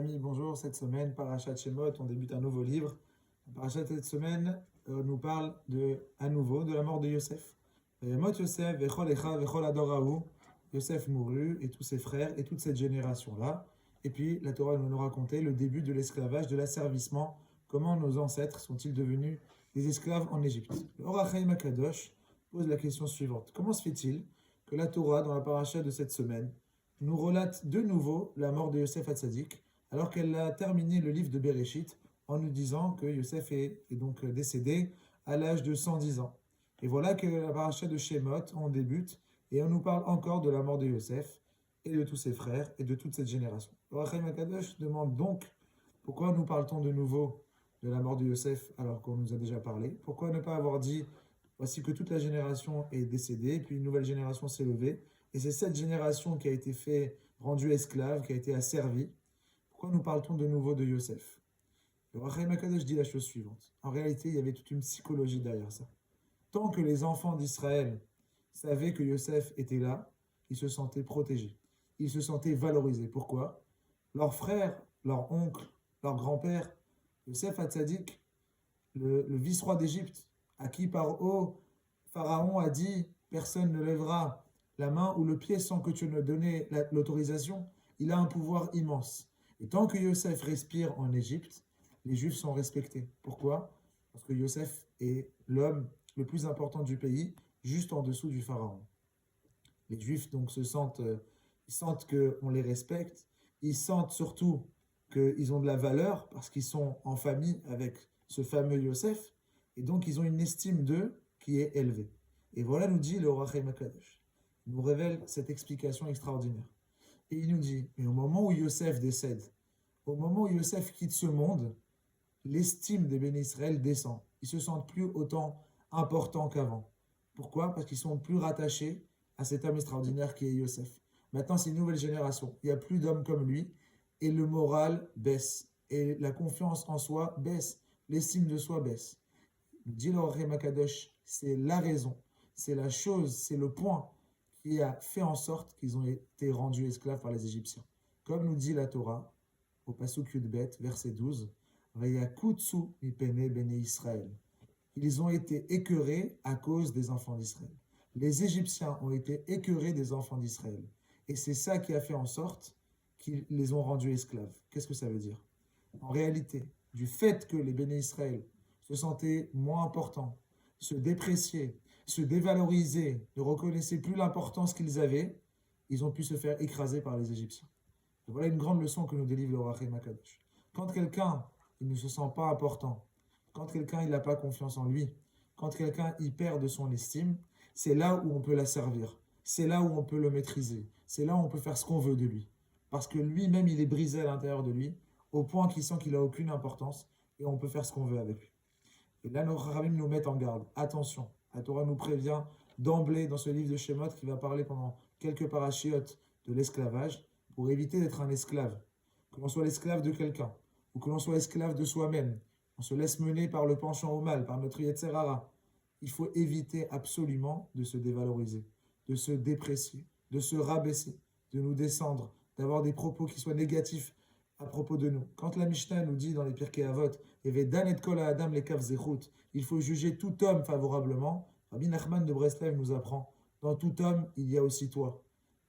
Amis, bonjour. Cette semaine, Parashat Shemot, on débute un nouveau livre. Parashat cette semaine nous parle à nouveau de la mort de Yosef. Mot Yosef, Vechol Echa, Vechol Adorahu. Yosef mourut et tous ses frères et toute cette génération-là. Et puis la Torah nous racontait le début de l'esclavage, de l'asservissement. Comment nos ancêtres sont-ils devenus des esclaves en Égypte? Le Or HaChaim HaKadosh pose la question suivante. Comment se fait-il que la Torah, dans la paracha de cette semaine, nous relate de nouveau la mort de Yosef Hatzadik, alors qu'elle a terminé le livre de Bereshit en nous disant que Yosef est donc décédé à l'âge de 110 ans. Et voilà que la paracha de Shemot, on débute, et on nous parle encore de la mort de Yosef, et de tous ses frères, et de toute cette génération. Le Rachaim HaKadosh demande donc, pourquoi nous parle-t-on de nouveau de la mort de Yosef, alors qu'on nous a déjà parlé? Pourquoi ne pas avoir dit, voici que toute la génération est décédée, puis une nouvelle génération s'est levée, et c'est cette génération qui a été rendue esclave, qui a été asservie. Pourquoi nous parle-t-on de nouveau de Yosef? Le Rachaim HaKadosh dit la chose suivante. En réalité, il y avait toute une psychologie derrière ça. Tant que les enfants d'Israël savaient que Yosef était là, ils se sentaient protégés. Ils se sentaient valorisés. Pourquoi? Leur frère, leur oncle, leur grand-père, Yosef Hatzadik, le vice-roi d'Égypte, à qui par haut, Pharaon a dit « Personne ne lèvera la main ou le pied sans que tu ne donnes l'autorisation », il a un pouvoir immense. Et tant que Yosef respire en Égypte, les Juifs sont respectés. Pourquoi? Parce que Yosef est l'homme le plus important du pays, juste en dessous du Pharaon. Les Juifs donc ils sentent qu'on les respecte, ils sentent surtout qu'ils ont de la valeur parce qu'ils sont en famille avec ce fameux Yosef, et donc ils ont une estime d'eux qui est élevée. Et voilà nous dit le Or HaChaim HaKadosh. Il nous révèle cette explication extraordinaire. Et il nous dit, mais au moment où Yosef décède, au moment où Yosef quitte ce monde, l'estime des bénis Israël descend. Ils se sentent plus autant importants qu'avant. Pourquoi? Parce qu'ils sont plus rattachés à cet homme extraordinaire qui est Yosef. Maintenant, c'est une nouvelle génération. Il n'y a plus d'hommes comme lui et le moral baisse. Et la confiance en soi baisse. L'estime de soi baisse. Dit le Rachaim HaKadosh, c'est la raison, c'est la chose, c'est le point qui a fait en sorte qu'ils ont été rendus esclaves par les Égyptiens. Comme nous dit la Torah, au Pasuk Yudbet, verset 12, Vayakutsu mipene bene Israël. Ils ont été écœurés à cause des enfants d'Israël. Les Égyptiens ont été écœurés des enfants d'Israël. Et c'est ça qui a fait en sorte qu'ils les ont rendus esclaves. Qu'est-ce que ça veut dire? En réalité, du fait que les béné Israël se sentaient moins importants, se dépréciaient, se dévalorisaient, ne reconnaissaient plus l'importance qu'ils avaient, ils ont pu se faire écraser par les Égyptiens. Et voilà une grande leçon que nous délivre le Rachaim HaKadosh. Quand quelqu'un il ne se sent pas important, quand quelqu'un il n'a pas confiance en lui, quand quelqu'un il perd de son estime, c'est là où on peut la servir, c'est là où on peut le maîtriser, c'est là où on peut faire ce qu'on veut de lui. Parce que lui-même il est brisé à l'intérieur de lui, au point qu'il sent qu'il n'a aucune importance, et on peut faire ce qu'on veut avec lui. Et là, nos Chachamim nous mettent en garde. Attention, la Torah nous prévient d'emblée dans ce livre de Shemot qui va parler pendant quelques parachiotes de l'esclavage pour éviter d'être un esclave. Que l'on soit l'esclave de quelqu'un ou que l'on soit esclave de soi-même. On se laisse mener par le penchant au mal, par notre Yetzer Hara. Il faut éviter absolument de se dévaloriser, de se déprécier, de se rabaisser, de nous descendre, d'avoir des propos qui soient négatifs à propos de nous. Quand la Mishnah nous dit dans les Pirkei Avot, il faut juger tout homme favorablement, Rabbi Nachman de Breslev nous apprend, dans tout homme, il y a aussi toi.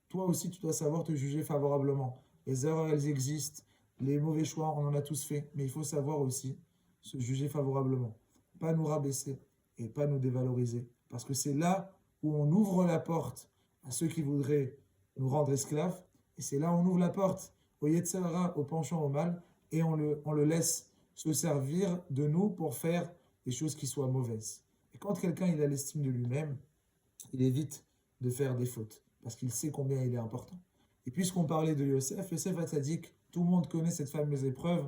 Toi aussi, tu dois savoir te juger favorablement. Les erreurs, elles existent, les mauvais choix, on en a tous fait, mais il faut savoir aussi se juger favorablement. Pas nous rabaisser et pas nous dévaloriser. Parce que c'est là où on ouvre la porte à ceux qui voudraient nous rendre esclaves, et c'est là où on ouvre la porte au Yetzer Hara, au penchant au mal, et on le laisse se servir de nous pour faire des choses qui soient mauvaises. Et quand quelqu'un il a l'estime de lui-même, il évite de faire des fautes, parce qu'il sait combien il est important. Et puisqu'on parlait de Yosef Hatzadik, tout le monde connaît cette fameuse épreuve,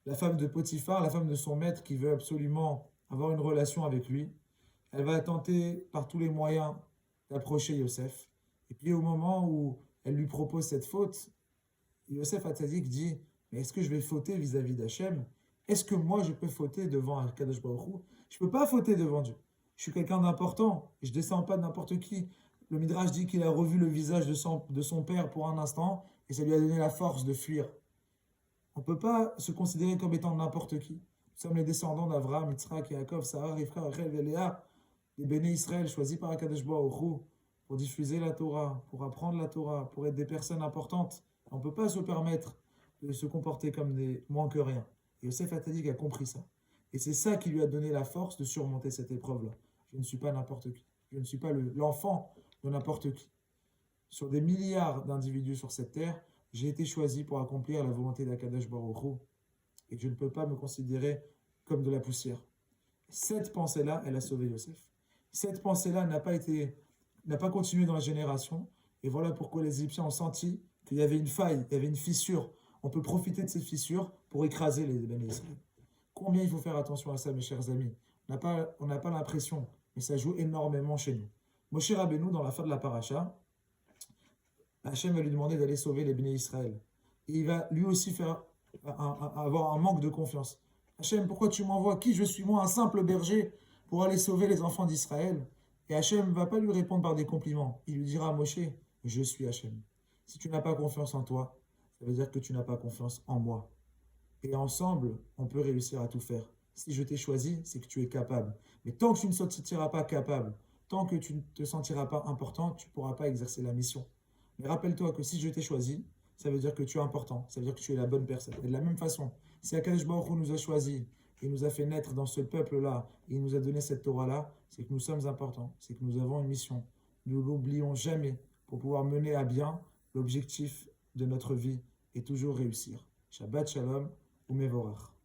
la femme de Potiphar, la femme de son maître qui veut absolument avoir une relation avec lui. Elle va tenter par tous les moyens d'approcher Yosef. Et puis au moment où elle lui propose cette faute, Yosef Hatzadik dit, mais est-ce que je vais fauter vis-à-vis d'Hachem? Est-ce que moi je peux fauter devant Kadosh Baruch Hu? Je ne peux pas fauter devant Dieu. Je suis quelqu'un d'important. Je ne descends pas de n'importe qui. Le Midrash dit qu'il a revu le visage de son père pour un instant et ça lui a donné la force de fuir. On ne peut pas se considérer comme étant n'importe qui. Nous sommes les descendants d'Avraham, Yitzhak, Yaakov, Sarah, Rivka, Rachel et Léa, les béné Israël choisis par Akadosh Baruch Hu pour diffuser la Torah, pour apprendre la Torah, pour être des personnes importantes. On ne peut pas se permettre de se comporter comme des moins que rien. Et Yosef Atzadik a compris ça. Et c'est ça qui lui a donné la force de surmonter cette épreuve-là. Je ne suis pas n'importe qui. Je ne suis pas l'enfant de n'importe qui. Sur des milliards d'individus sur cette terre, j'ai été choisi pour accomplir la volonté d'Akadosh Baruch Hu. Et je ne peux pas me considérer comme de la poussière. Cette pensée-là, elle a sauvé Yosef. Cette pensée-là n'a pas continué dans la génération. Et voilà pourquoi les Égyptiens ont senti qu'il y avait une faille, il y avait une fissure. On peut profiter de cette fissure pour écraser les Béné Israël. Combien il faut faire attention à ça, mes chers amis. On n'a pas l'impression, mais ça joue énormément chez nous. Moshe Rabbeinu, dans la fin de la paracha, Hachem va lui demander d'aller sauver les Béné Israël. Et il va lui aussi avoir un manque de confiance. Hachem, pourquoi tu m'envoies? Qui je suis, moi, un simple berger, pour aller sauver les enfants d'Israël? Et Hachem ne va pas lui répondre par des compliments. Il lui dira à Moshe, je suis Hachem. Si tu n'as pas confiance en toi, ça veut dire que tu n'as pas confiance en moi. Et ensemble, on peut réussir à tout faire. Si je t'ai choisi, c'est que tu es capable. Mais tant que tu ne te sentiras pas capable, tant que tu ne te sentiras pas important, tu ne pourras pas exercer la mission. Mais rappelle-toi que si je t'ai choisi, ça veut dire que tu es important, ça veut dire que tu es la bonne personne. Et de la même façon, si Akadosh Baruch Hu nous a choisis, et nous a fait naître dans ce peuple-là, et il nous a donné cette Torah-là, c'est que nous sommes importants, c'est que nous avons une mission. Nous ne l'oublions jamais pour pouvoir mener à bien l'objectif de notre vie et toujours réussir. Shabbat Shalom, Umevorach.